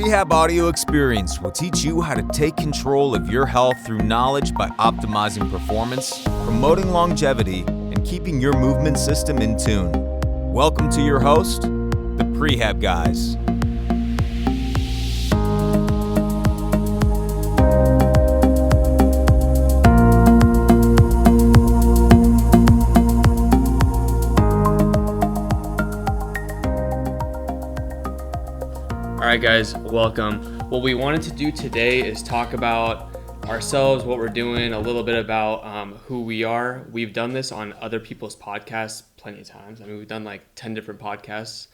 Prehab audio experience will teach you how to take control of your health through knowledge by optimizing performance, promoting longevity, and keeping your movement system in tune. Welcome to your host, The Prehab Guys. All right, guys, welcome. What we wanted to do today is talk about ourselves, what we're doing, a little bit about who we are. We've done this on other people's podcasts plenty of times. I mean, we've done like 10 different podcasts,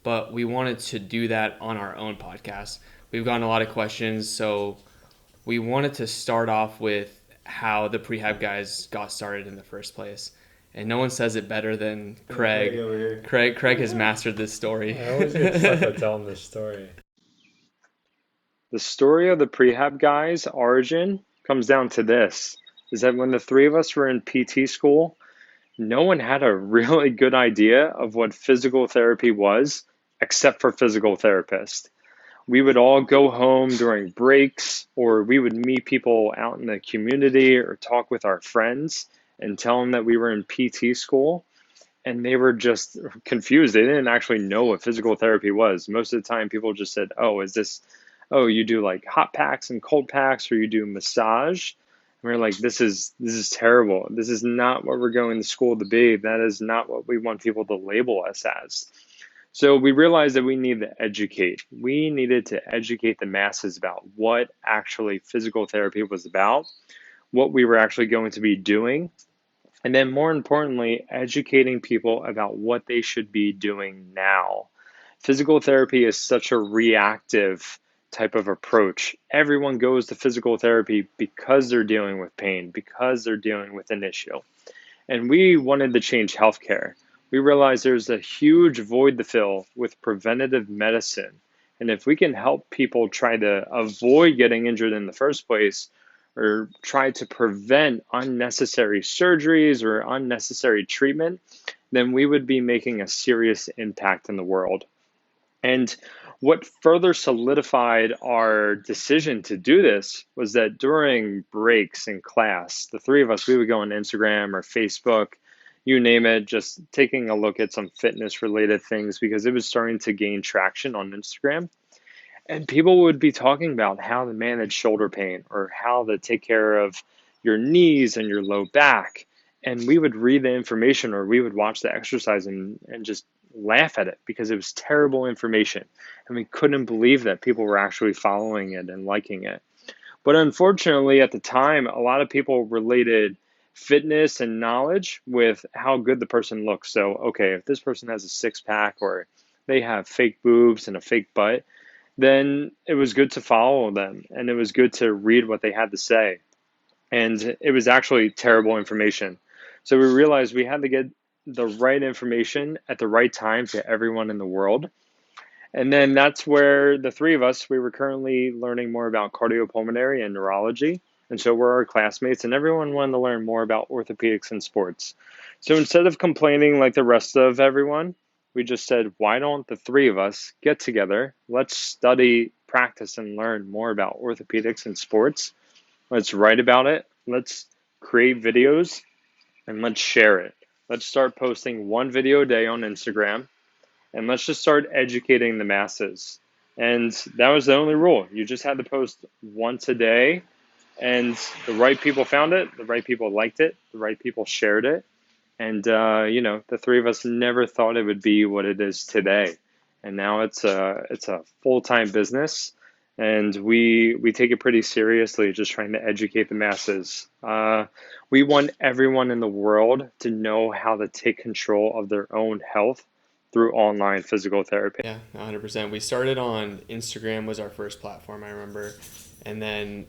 but we wanted to do that on our own podcast. We've gotten a lot of questions, so we wanted to start off with how the Prehab Guys got started in the first place. And no one says it better than Craig. Craig has mastered this story. I always get stuck with telling this story. The story of the Prehab Guys' origin comes down to this, is that when the three of us were in PT school, no one had a really good idea of what physical therapy was, except for physical therapists. We would all go home during breaks, or we would meet people out in the community or talk with our friends and tell them that we were in PT school, and they were just confused. They didn't actually know what physical therapy was. Most of the time, people just said, oh, you do like hot packs and cold packs, or you do massage. And we're like, this is terrible. This is not what we're going to school to be. That is not what we want people to label us as. So we realized that we needed to educate. We needed to educate the masses about what actually physical therapy was about, what we were actually going to be doing, and then more importantly, educating people about what they should be doing now. Physical therapy is such a reactive type of approach. Everyone goes to physical therapy because they're dealing with pain, because they're dealing with an issue. And we wanted to change healthcare. We realized there's a huge void to fill with preventative medicine. And if we can help people try to avoid getting injured in the first place, or try to prevent unnecessary surgeries or unnecessary treatment, then we would be making a serious impact in the world. And what further solidified our decision to do this was that during breaks in class, the three of us, we would go on Instagram or Facebook, you name it, just taking a look at some fitness related things because it was starting to gain traction on Instagram. And people would be talking about how to manage shoulder pain or how to take care of your knees and your low back. And we would read the information or we would watch the exercise and just laugh at it because it was terrible information. And we couldn't believe that people were actually following it and liking it. But unfortunately, at the time, a lot of people related fitness and knowledge with how good the person looks. So, okay, if this person has a six-pack or they have fake boobs and a fake butt, then it was good to follow them and it was good to read what they had to say. And it was actually terrible information. So we realized we had to get the right information at the right time to everyone in the world. And then that's where the three of us, we were currently learning more about cardiopulmonary and neurology. And so we're our classmates and everyone wanted to learn more about orthopedics and sports. So instead of complaining like the rest of everyone, we just said, why don't the three of us get together? Let's study, practice, and learn more about orthopedics and sports. Let's write about it. Let's create videos and let's share it. Let's start posting one video a day on Instagram and let's just start educating the masses. And that was the only rule. You just had to post once a day and the right people found it, the right people liked it, the right people shared it. And, the three of us never thought it would be what it is today. And now it's a full-time business. And we take it pretty seriously, just trying to educate the masses. We want everyone in the world to know how to take control of their own health through online physical therapy. Yeah, 100%. We started on Instagram was our first platform, I remember. And then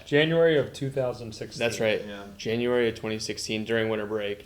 January of 2016. That's right. Yeah. January of 2016 during winter break.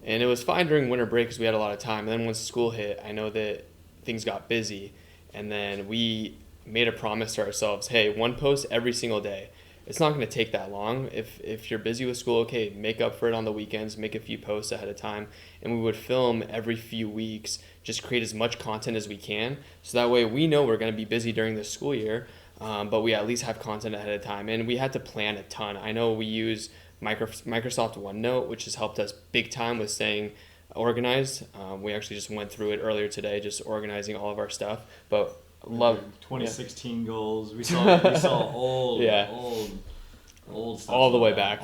And it was fine during winter break because we had a lot of time. And then once school hit, I know that things got busy. And then we made a promise to ourselves, hey, one post every single day. it's not going to take that long. If you're busy with school, okay, make up for it on the weekends, make a few posts ahead of time, and we would film every few weeks, just create as much content as we can, so that way we know we're going to be busy during the school year, but we at least have content ahead of time. And we had to plan a ton. I know we use Microsoft OneNote, which has helped us big time with staying organized. We actually just went through it earlier today, just organizing all of our stuff, but love 2016 goals. We saw old stuff all the way back.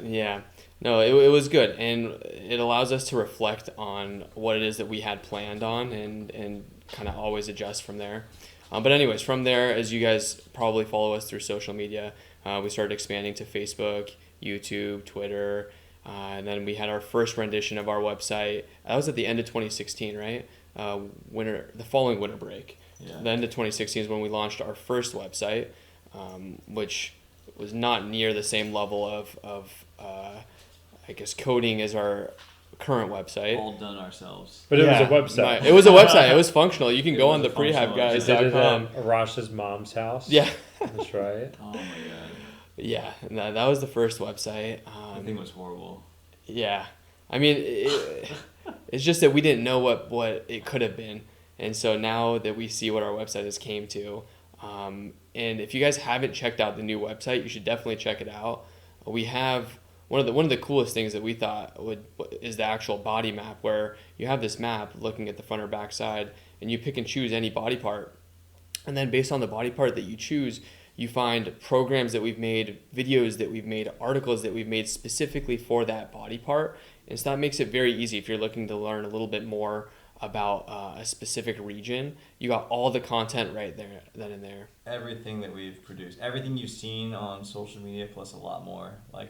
Yeah, no, it was good, and it allows us to reflect on what it is that we had planned on, and kind of always adjust from there. But anyways, from there, as you guys probably follow us through social media, we started expanding to Facebook, YouTube, Twitter, and then we had our first rendition of our website. That was at the end of 2016, right? The following winter break. Yeah. The end of 2016 is when we launched our first website, which was not near the same level of I guess, coding as our current website. All done ourselves. But it was a website. It was a website. It was functional. You can go on the functional prehabguys.com. Arash's mom's house. Yeah. That's right. Oh my god. Yeah, and that was the first website. I think it was horrible. Yeah. I mean, it's just that we didn't know what it could have been. And so now that we see what our website has came to, and if you guys haven't checked out the new website, you should definitely check it out. We have one of the coolest things that we thought is the actual body map, where you have this map looking at the front or back side, and you pick and choose any body part. And then based on the body part that you choose, you find programs that we've made, videos that we've made, articles that we've made specifically for that body part. And so that makes it very easy if you're looking to learn a little bit more about a specific region. You got all the content right there, then and there. Everything that we've produced, everything you've seen on social media, plus a lot more. Like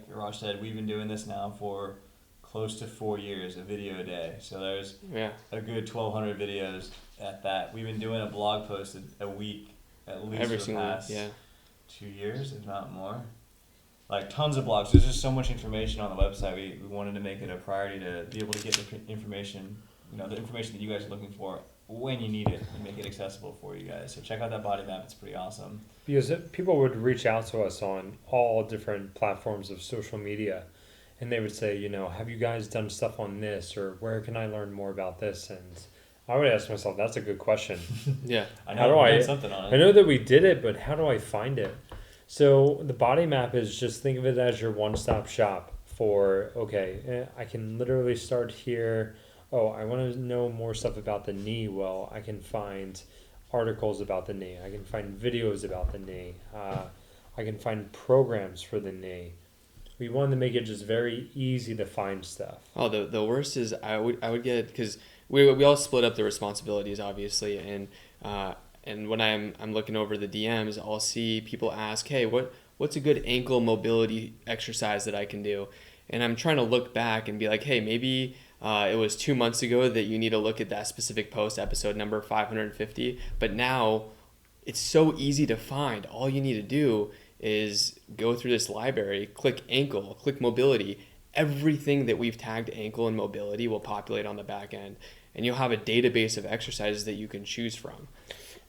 Raj said, we've been doing this now for close to 4 years, a video a day. So there's a good 1,200 videos at that. We've been doing a blog post a week at least Every for the single past week, 2 years, if not more. Like tons of blogs. There's just so much information on the website. We wanted to make it a priority to be able to get the information, the information that you guys are looking for when you need it, and make it accessible for you guys. So check out that body map. It's pretty awesome. Because people would reach out to us on all different platforms of social media, and they would say, have you guys done stuff on this, or where can I learn more about this? And I would ask myself, that's a good question. Yeah. I know we did something on it. I know that we did it, but how do I find it? So the body map is, just think of it as your one-stop shop for, I can literally start here. Oh, I want to know more stuff about the knee. Well, I can find articles about the knee. I can find videos about the knee. I can find programs for the knee. We wanted to make it just very easy to find stuff. Oh, the worst is I would get, because we all split up the responsibilities, obviously, and when I'm looking over the DMs, I'll see people ask, hey, what's a good ankle mobility exercise that I can do? And I'm trying to look back and be like, hey, maybe it was 2 months ago that you need to look at that specific post, episode number 550, but now it's so easy to find. All you need to do is go through this library, click ankle, click mobility. Everything that we've tagged ankle and mobility will populate on the back end, and you'll have a database of exercises that you can choose from.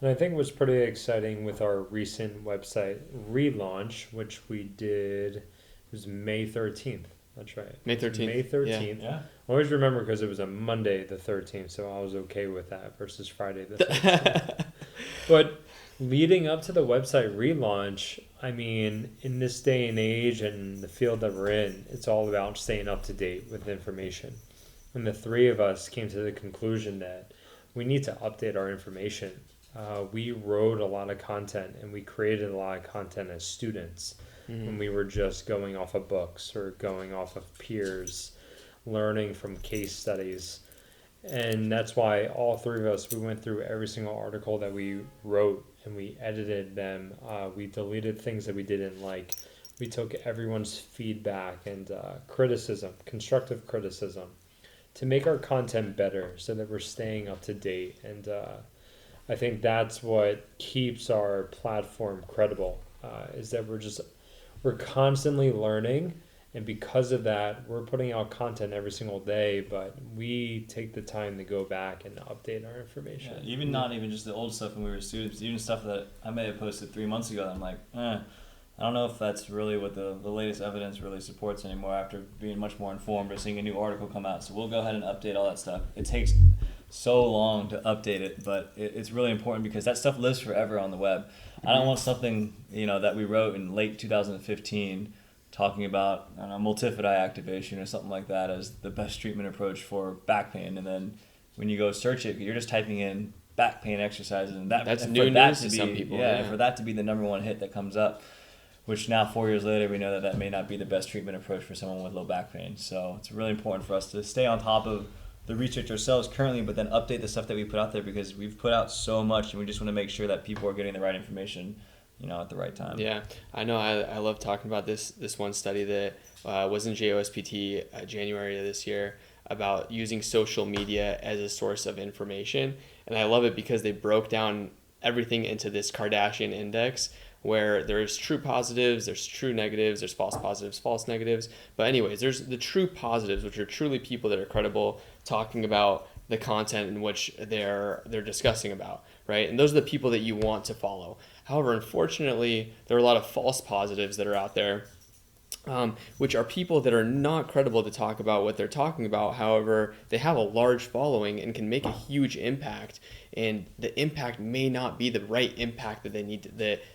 And I think what's pretty exciting with our recent website relaunch, which we did, was May 13th. That's right. May 13th. May 13th. Yeah. I always remember because it was a Monday the 13th, so I was okay with that versus Friday the 13th. But leading up to the website relaunch, I mean, in this day and age and the field that we're in, it's all about staying up to date with information. And the three of us came to the conclusion that we need to update our information. We wrote a lot of content, and we created a lot of content as students. When we were just going off of books or going off of peers, learning from case studies. And that's why all three of us, we went through every single article that we wrote, and we edited them. We deleted things that we didn't like. We took everyone's feedback and criticism, constructive criticism, to make our content better so that we're staying up to date. And I think that's what keeps our platform credible, is that we're constantly learning, and because of that, we're putting out content every single day, but we take the time to go back and update our information. Yeah, not even just the old stuff when we were students, even stuff that I may have posted 3 months ago that I'm like, I don't know if that's really what the latest evidence really supports anymore after being much more informed or seeing a new article come out. So we'll go ahead and update all that stuff. It takes so long to update it, but it's really important because that stuff lives forever on the web. I don't want something, that we wrote in late 2015 talking about, I don't know, multifidi activation or something like that as the best treatment approach for back pain. And then when you go search it, you're just typing in back pain exercises, and that's new news to some people. Yeah, for that to be the number one hit that comes up, which now 4 years later we know that may not be the best treatment approach for someone with low back pain. So it's really important for us to stay on top of the research ourselves currently, but then update the stuff that we put out there because we've put out so much, and we just want to make sure that people are getting the right information, at the right time. Yeah, I know. I love talking about this one study that was in JOSPT January of this year about using social media as a source of information, and I love it because they broke down everything into this Kardashian index where there's true positives, there's true negatives, there's false positives, false negatives. But anyways, there's the true positives, which are truly people that are credible, talking about the content in which they're discussing about, right? And those are the people that you want to follow. However, unfortunately, there are a lot of false positives that are out there, which are people that are not credible to talk about what they're talking about. However, they have a large following and can make a huge impact, and the impact may not be the right impact that they need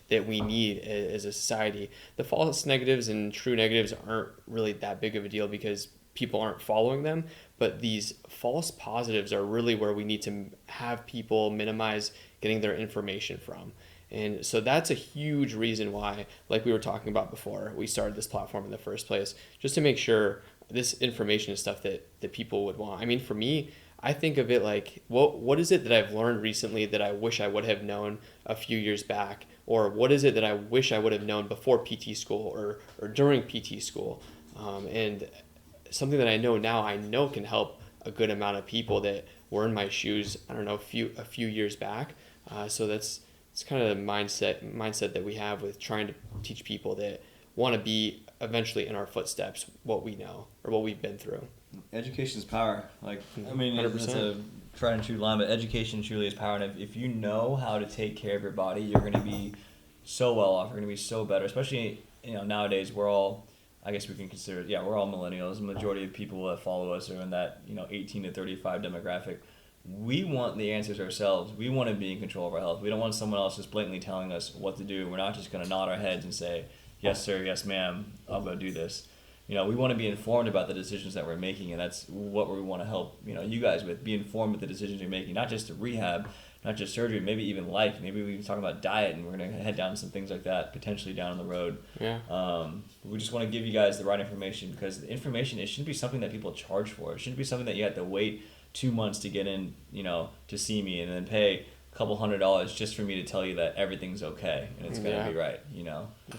that we need as a society. The false negatives and true negatives aren't really that big of a deal because people aren't following them, but these false positives are really where we need to have people minimize getting their information from. And so that's a huge reason why, like we were talking about before, we started this platform in the first place, just to make sure this information is stuff that people would want. I mean, for me, I think of it like, what is it that I've learned recently that I wish I would have known a few years back? Or what is it that I wish I would have known before PT school or during PT school? And something that I know now, I know can help a good amount of people that were in my shoes, I don't know, a few years back. So it's kind of the mindset that we have with trying to teach people that want to be eventually in our footsteps, what we know or what we've been through. Education is power. I mean, 100%. It's a tried and true line, but education truly is power. And if you know how to take care of your body, you're going to be so well off. You're going to be so better. Especially, nowadays we're all, I guess we can consider, we're all millennials. The majority of people that follow us are in that, 18 to 35 demographic. We want the answers ourselves. We want to be in control of our health. We don't want someone else just blatantly telling us what to do. We're not just going to nod our heads and say, yes, sir, yes, ma'am, I'll go do this. We want to be informed about the decisions that we're making, and that's what we want to help, you guys with. Be informed with the decisions you're making, not just rehab, not just surgery, maybe even life. Maybe we can talk about diet, and we're going to head down some things like that potentially down the road. Yeah. We just want to give you guys the right information because the information, it shouldn't be something that people charge for. It shouldn't be something that you have to wait 2 months to get in, to see me and then pay a couple $100 just for me to tell you that everything's okay and it's going to be right, You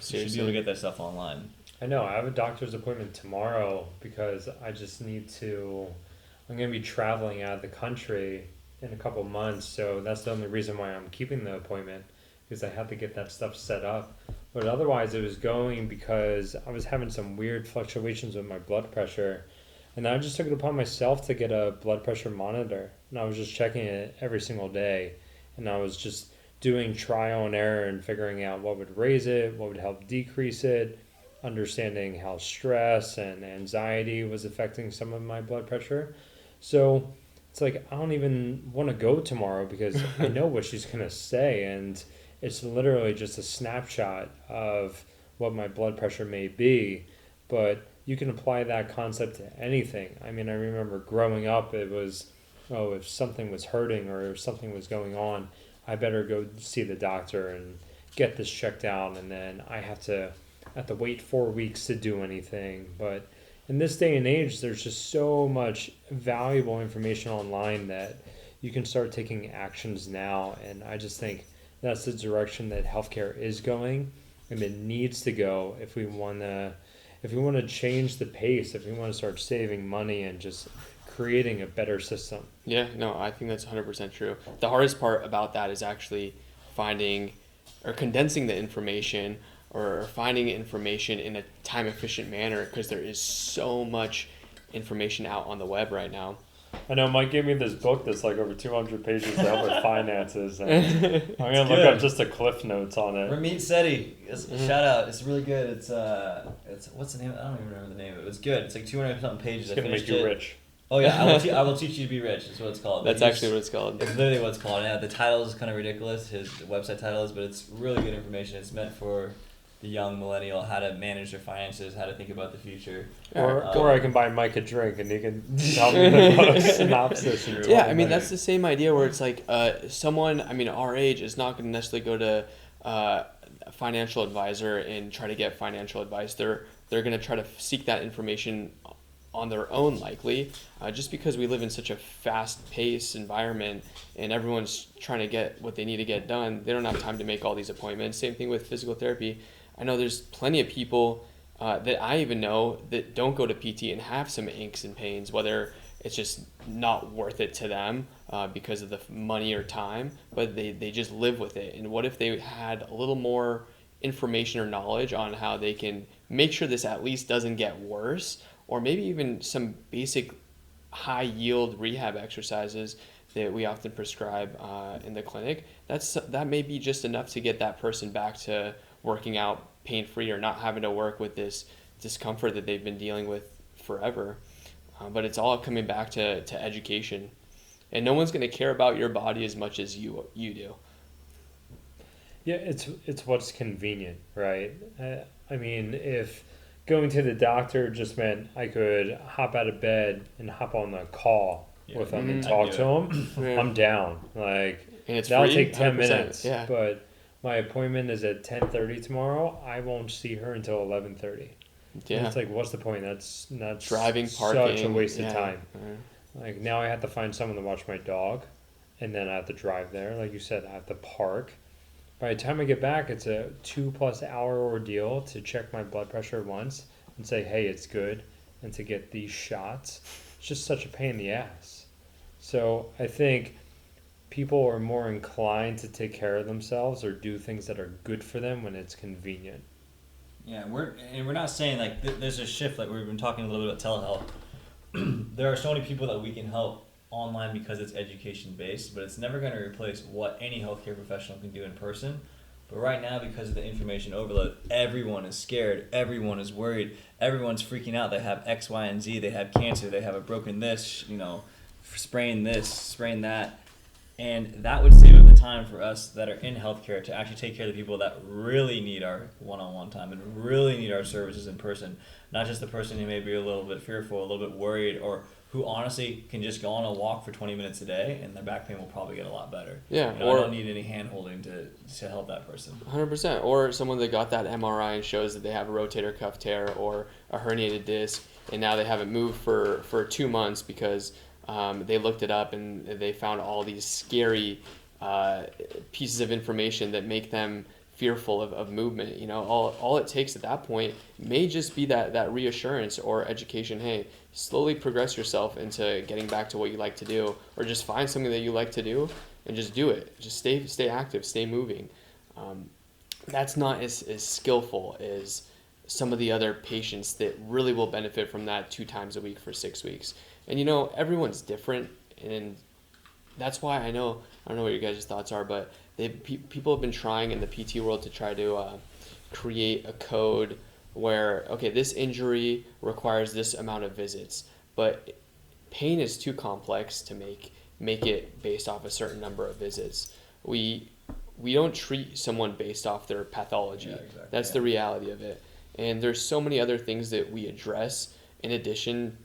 should be able to get that stuff online. I know. I have a doctor's appointment tomorrow because I'm going to be traveling out of the country in a couple months. So that's the only reason why I'm keeping the appointment, because I have to get that stuff set up. But otherwise it was going because I was having some weird fluctuations with my blood pressure. And I just took it upon myself to get a blood pressure monitor. And I was just checking it every single day. And I was just doing trial and error and figuring out what would raise it, what would help decrease it, understanding how stress and anxiety was affecting some of my blood pressure. So it's like, I don't even want to go tomorrow because I know what she's going to say. And it's literally just a snapshot of what my blood pressure may be. But you can apply that concept to anything. I mean, I remember growing up, it was, if something was hurting or if something was going on, I better go see the doctor and get this checked out. And then I have to wait 4 weeks to do anything. But in this day and age, there's just so much valuable information online that you can start taking actions now. And I just think that's the direction that healthcare is going, and it needs to go if we want to change the pace, if we want to start saving money and just creating a better system. Yeah, no, I think that's 100% true. The hardest part about that is actually finding or condensing the information or finding information in a time-efficient manner, because there is so much information out on the web right now. I know Mike gave me this book that's like over 200 pages to help with finances. And I'm going to look up just the cliff notes on it. Ramit Sethi, shout out. It's really good. It's what's the name? I don't even remember the name of it. It was good. It's like 200 something pages. It's going to make you rich. Oh yeah, I will teach you to be rich. Is what it's called. That's actually what it's called. It's literally what it's called. Yeah, the title is kind of ridiculous. His website title is, but it's really good information. It's meant for the young millennial, how to manage their finances, how to think about the future. Or I can buy Mike a drink and he can tell me the synopsis. Yeah, I mean, that's the same idea where it's like someone, I mean, our age is not going to necessarily go to a financial advisor and try to get financial advice. They're going to try to seek that information on their own, likely, just because we live in such a fast-paced environment and everyone's trying to get what they need to get done. They don't have time to make all these appointments. Same thing with physical therapy. I know there's plenty of people that I even know that don't go to PT and have some aches and pains, whether it's just not worth it to them because of the money or time, but they just live with it. And what if they had a little more information or knowledge on how they can make sure this at least doesn't get worse, or maybe even some basic high yield rehab exercises that we often prescribe in the clinic. That may be just enough to get that person back to working out pain-free or not having to work with this discomfort that they've been dealing with forever. But it's all coming back to education. And no one's going to care about your body as much as you do. Yeah, it's what's convenient, right? I mean, if going to the doctor just meant I could hop out of bed and hop on the call with them and talk to them, I'm down. Like, and it's that'll free, take 10 100%, minutes. yeah. But my appointment is at 10:30 tomorrow. I won't see her until 11:30. Yeah. And it's like, what's the point? That's driving, parking, such a waste of time. Yeah. Like, now I have to find someone to watch my dog, and then I have to drive there. Like you said, I have to park. By the time I get back, it's a 2+ hour ordeal to check my blood pressure once and say, hey, it's good, and to get these shots. It's just such a pain in the ass. So I think people are more inclined to take care of themselves or do things that are good for them when it's convenient. Yeah, we're not saying like there's a shift, like we've been talking a little bit about telehealth. There are so many people that we can help online because it's education based, but it's never going to replace what any healthcare professional can do in person. But right now, because of the information overload, everyone is scared, everyone is worried, everyone's freaking out. They have X, Y, and Z, they have cancer, they have a broken this, sprain this, sprain that. And that would save up the time for us that are in healthcare to actually take care of the people that really need our one-on-one time and really need our services in person. Not just the person who may be a little bit fearful, a little bit worried, or who honestly can just go on a walk for 20 minutes a day and their back pain will probably get a lot better. Yeah. Or I don't need any hand-holding to help that person. 100%. Or someone that got that MRI and shows that they have a rotator cuff tear or a herniated disc, and now they haven't moved for 2 months because they looked it up and they found all these scary pieces of information that make them fearful of movement. All it takes at that point may just be that reassurance or education. Hey, slowly progress yourself into getting back to what you like to do, or just find something that you like to do and just do it. Just stay active, stay moving. That's not as skillful as some of the other patients that really will benefit from that 2 times a week for 6 weeks. And everyone's different, and that's why I don't know what your guys' thoughts are, but people have been trying in the PT world to try to create a code where, okay, this injury requires this amount of visits, but pain is too complex to make it based off a certain number of visits. We don't treat someone based off their pathology. Yeah, exactly. That's the reality of it. And there's so many other things that we address in addition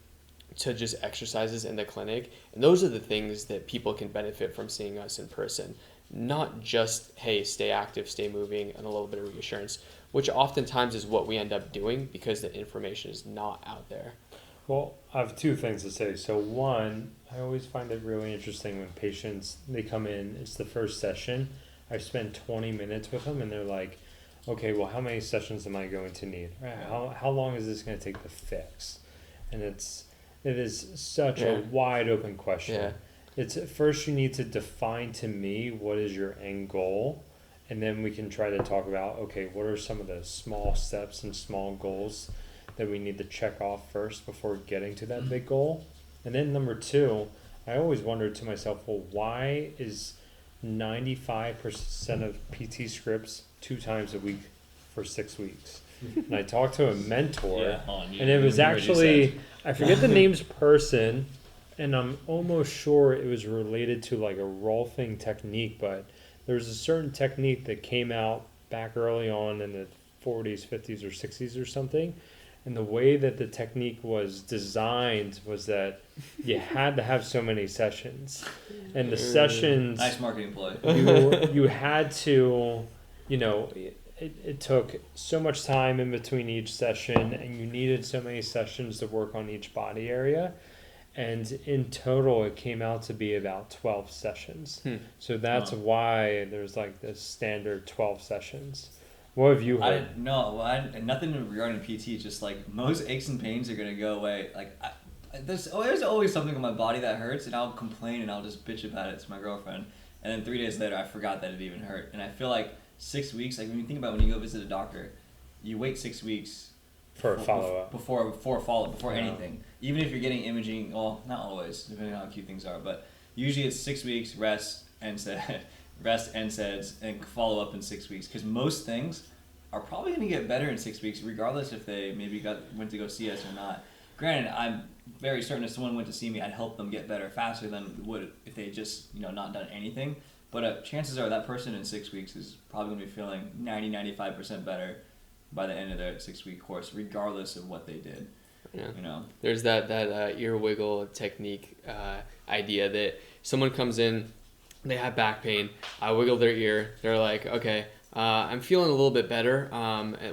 to just exercises in the clinic. And those are the things that people can benefit from seeing us in person. Not just, hey, stay active, stay moving, and a little bit of reassurance, which oftentimes is what we end up doing because the information is not out there. Well, I have 2 things to say. So one, I always find it really interesting when patients, they come in, it's the first session, I've spent 20 minutes with them and they're like, okay, well, how many sessions am I going to need? How long is this going to take to fix? And it is such a wide open question. Yeah. It's first you need to define to me what is your end goal, and then we can try to talk about, okay, what are some of the small steps and small goals that we need to check off first before getting to that big goal. And then number 2, I always wondered to myself, well, why is 95% of PT scripts 2 times a week for 6 weeks? And I talked to a mentor, and it was actually, I forget the name's person, and I'm almost sure it was related to like a Rolfing technique, but there's a certain technique that came out back early on in the 40s, 50s, or 60s or something. And the way that the technique was designed was that you had to have so many sessions. And the sessions... Nice marketing play. You had to, you know, it took so much time in between each session, and you needed so many sessions to work on each body area. And in total, it came out to be about 12 sessions. So that's why there's like this standard 12 sessions. What have you heard? Nothing regarding PT. Just like most aches and pains are gonna go away. Like there's always something in my body that hurts, and I'll complain and I'll just bitch about it to my girlfriend. And then 3 days later, I forgot that it even hurt. And I feel like 6 weeks. Like when you think about when you go visit a doctor, you wait 6 weeks for a follow up before anything. Even if you're getting imaging, well, not always, depending on how acute things are, but usually it's 6 weeks rest and NSAIDs and follow up in 6 weeks, because most things are probably going to get better in 6 weeks, regardless if they maybe went to go see us or not. Granted, I'm very certain if someone went to see me, I'd help them get better faster than would if they just not done anything. But chances are that person in 6 weeks is probably going to be feeling 90-95% better by the end of their 6-week course, regardless of what they did. Yeah. There's that ear wiggle technique idea that someone comes in, they have back pain, I wiggle their ear, they're like, okay, I'm feeling a little bit better,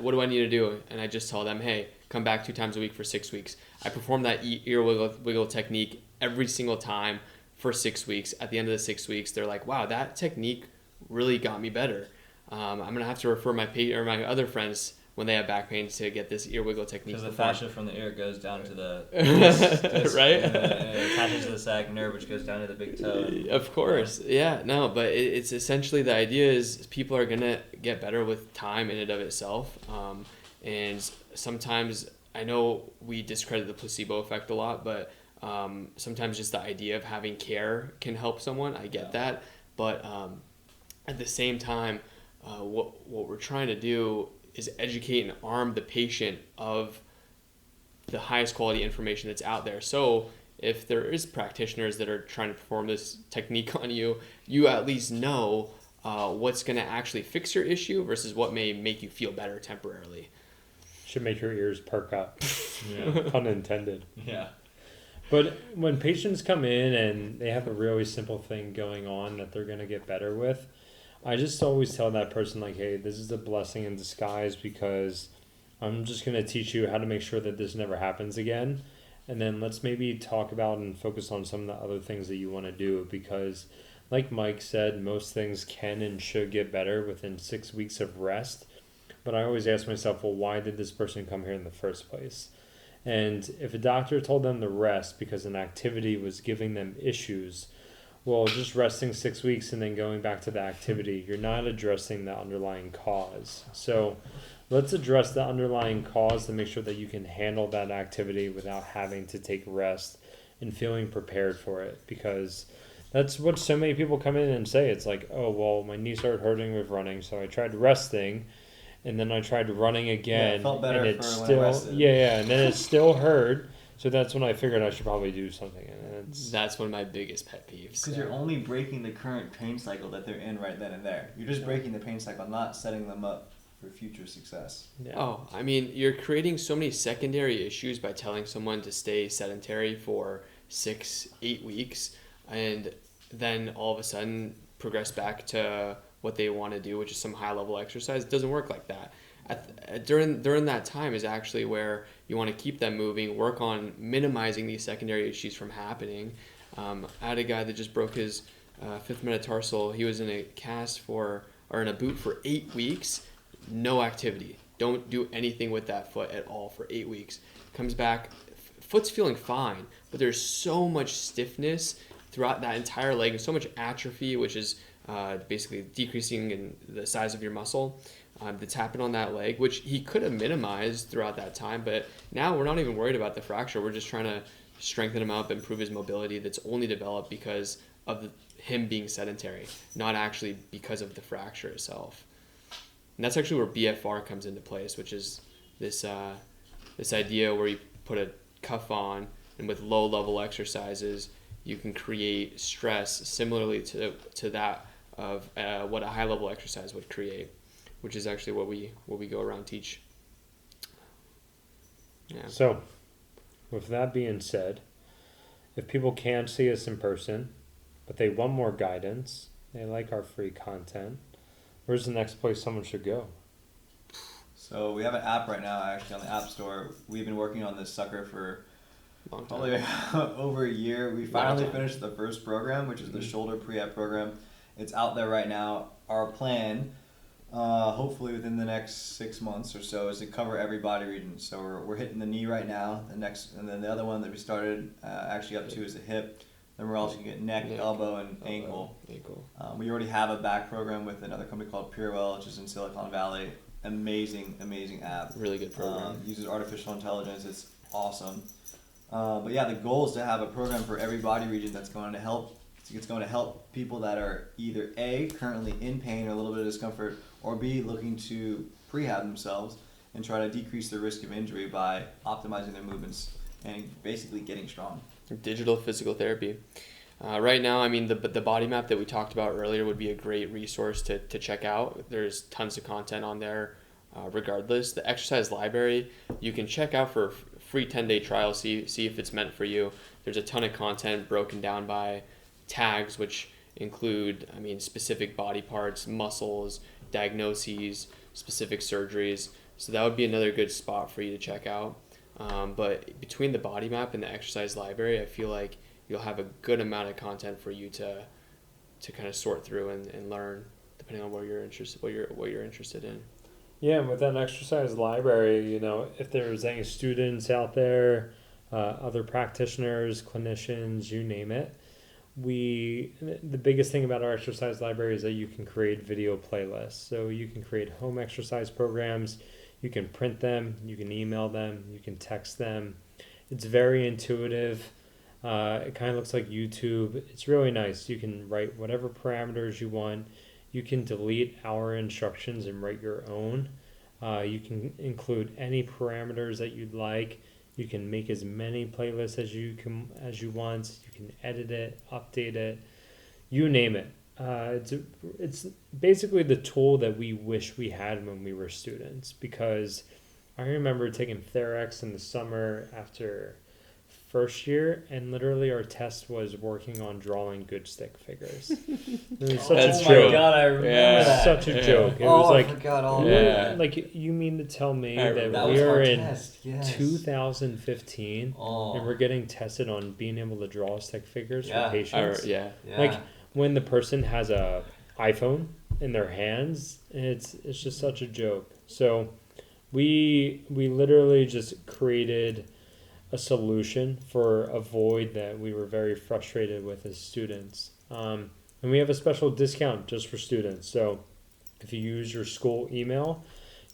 what do I need to do? And I just tell them, hey, come back 2 times a week for 6 weeks. I perform that ear wiggle technique every single time for 6 weeks. At the end of the 6 weeks, they're like, wow, that technique really got me better. I'm going to have to refer my other friends when they have back pain to get this ear wiggle technique. Because the fascia from the ear goes down to the disc, right? And it attaches to the sciatic nerve, which goes down to the big toe. Of course, yeah. No, but it's essentially the idea is people are gonna get better with time in and of itself. And sometimes I know we discredit the placebo effect a lot, but sometimes just the idea of having care can help someone. I get that, but at the same time, what we're trying to do is educate and arm the patient of the highest quality information that's out there. So if there is practitioners that are trying to perform this technique on you, you at least know what's going to actually fix your issue versus what may make you feel better temporarily. Should make your ears perk up. Pun intended. Yeah. But when patients come in and they have a really simple thing going on that they're going to get better with, I just always tell that person, like, hey, this is a blessing in disguise, because I'm just going to teach you how to make sure that this never happens again. And then let's maybe talk about and focus on some of the other things that you want to do, because like Mike said, most things can and should get better within 6 weeks of rest. But I always ask myself, well, why did this person come here in the first place? And if a doctor told them to rest because an activity was giving them issues, well, just resting 6 weeks and then going back to the activity, you're not addressing the underlying cause. So let's address the underlying cause to make sure that you can handle that activity without having to take rest and feeling prepared for it. Because that's what so many people come in and say. It's like, oh, well, my knee started hurting with running, so I tried resting, and then I tried running again, felt better and it when I still, rested. and then it still hurt. So that's when I figured I should probably do something. And that's one of my biggest pet peeves. Because you're only breaking the current pain cycle that they're in right then and there. You're just breaking the pain cycle, not setting them up for future success. Yeah. Oh, I mean, you're creating so many secondary issues by telling someone to stay sedentary for 6-8 weeks, and then all of a sudden progress back to what they want to do, which is some high level exercise. It doesn't work like that. During that time is actually where you want to keep them moving, work on minimizing these secondary issues from happening. I had a guy that just broke his 5th metatarsal. He was in a cast or in a boot for 8 weeks, no activity. Don't do anything with that foot at all for 8 weeks. Comes back, foot's feeling fine, but there's so much stiffness throughout that entire leg and so much atrophy, which is basically decreasing in the size of your muscle. That's happened on that leg, which he could have minimized throughout that time, but now we're not even worried about the fracture. We're just trying to strengthen him up, improve his mobility that's only developed because of him being sedentary, not actually because of the fracture itself. And that's actually where BFR comes into place, which is this idea where you put a cuff on, and with low-level exercises, you can create stress similarly to that of what a high-level exercise would create, which is actually what we go around teach. Yeah. So, with that being said, if people can't see us in person, but they want more guidance, they like our free content, where's the next place someone should go? So we have an app right now, actually, on the App Store. We've been working on this sucker for probably over a year. We finally finished the first program, which is the shoulder prehab program. It's out there right now. Our plan, hopefully within the next 6 months or so, is to cover every body region. So we're hitting the knee right now. And then the other one that we started actually up to is the hip. Then we're also going to get neck, elbow, and ankle. We already have a back program with another company called Purewell, which is in Silicon Valley. Amazing app. Really good program. Uses artificial intelligence. It's awesome. But yeah, the goal is to have a program for every body region that's going to help. It's going to help people that are either A, currently in pain or a little bit of discomfort, or B, looking to prehab themselves and try to decrease their risk of injury by optimizing their movements and basically getting strong. Digital physical therapy. Right now, I mean, the body map that we talked about earlier would be a great resource to check out. There's tons of content on there regardless. The exercise library, you can check out for a free 10-day trial, see if it's meant for you. There's a ton of content broken down by tags, which include, I mean, specific body parts, muscles, diagnoses, specific surgeries. So that would be another good spot for you to check out. But between the body map and the exercise library, I feel like you'll have a good amount of content for you to kind of sort through and learn, depending on what you're interested in. Yeah, and with that exercise library, you know, if there's any students out there, other practitioners, clinicians, you name it, the biggest thing about our exercise library is that you can create video playlists. So you can create home exercise programs, you can print them, you can email them, you can text them. It's very intuitive. It kind of looks like YouTube. It's really nice. You can write whatever parameters you want. You can delete our instructions and write your own. You can include any parameters that you'd like. You can make as many playlists as you want. You can edit it, update it, you name it. It's basically the tool that we wish we had when we were students, because I remember taking Therex in the summer after first year, and literally our test was working on drawing good stick figures. It was such a joke. Oh my god, I remember that. Such a joke. It was like, I forgot all that. like, you mean to tell me that was we are our in test, yes. 2015 and we're getting tested on being able to draw stick figures for patients? Like, when the person has a iPhone in their hands, it's just such a joke. So we literally just created a solution for a void that we were very frustrated with as students. And we have a special discount just for students. So if you use your school email,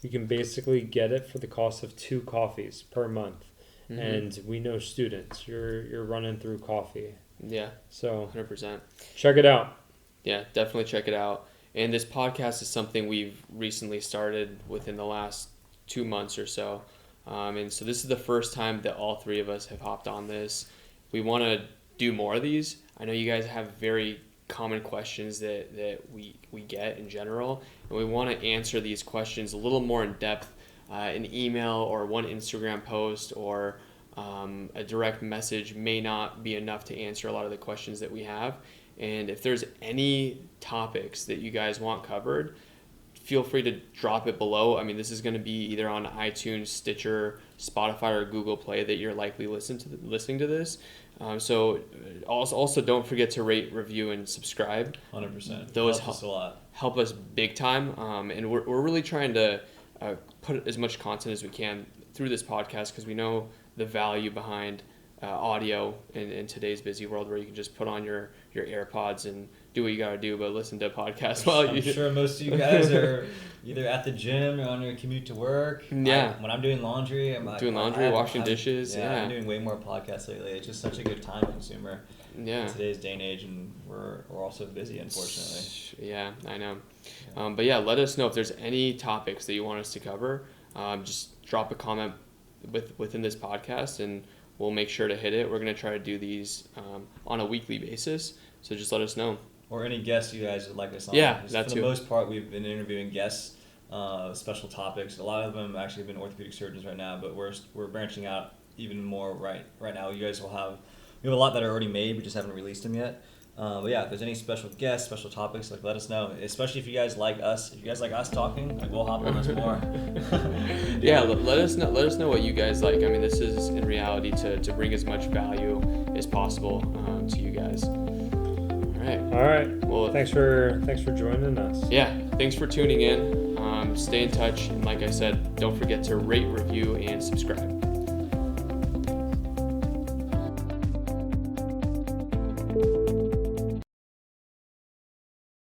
you can basically get it for the cost of 2 coffees per month. Mm-hmm. And we know students, you're running through coffee. Yeah. So 100%. Check it out. Yeah, definitely check it out. And this podcast is something we've recently started within the last 2 months or so. And so this is the first time that all 3 of us have hopped on this. We want to do more of these. I know you guys have very common questions that we get in general, and we want to answer these questions a little more in depth. An email or one Instagram post or a direct message may not be enough to answer a lot of the questions that we have. And if there's any topics that you guys want covered, feel free to drop it below. I mean, this is going to be either on iTunes, Stitcher, Spotify, or Google Play that you're likely listening to this. So also don't forget to rate, review, and subscribe. 100%. Those helps us a lot. Help us big time. And we're really trying to put as much content as we can through this podcast, because we know the value behind audio in today's busy world, where you can just put on your AirPods and do what you gotta do, but listen to a podcast while I'm sure most of you guys are either at the gym or on your commute to work. Yeah. When I'm doing laundry, washing dishes. Yeah. I'm doing way more podcasts lately. It's just such a good time consumer. Yeah. In today's day and age, and we're also busy, unfortunately. Yeah, I know. But yeah, let us know if there's any topics that you want us to cover. Just drop a comment within this podcast, and we'll make sure to hit it. We're gonna try to do these on a weekly basis, so just let us know. Or any guests you guys would like us on. Yeah, For the most part, we've been interviewing guests, special topics. A lot of them actually have been orthopedic surgeons right now, but we're branching out even more right now. You guys we have a lot that are already made, we just haven't released them yet. But yeah, if there's any special guests, special topics, like let us know. Especially if you guys like us. If you guys like us talking, like we'll hop on this more. Yeah, let us know. Let us know what you guys like. I mean, this is in reality to bring as much value as possible to you guys. All right. Well, thanks for joining us. Yeah, thanks for tuning in. Stay in touch, and like I said, don't forget to rate, review, and subscribe.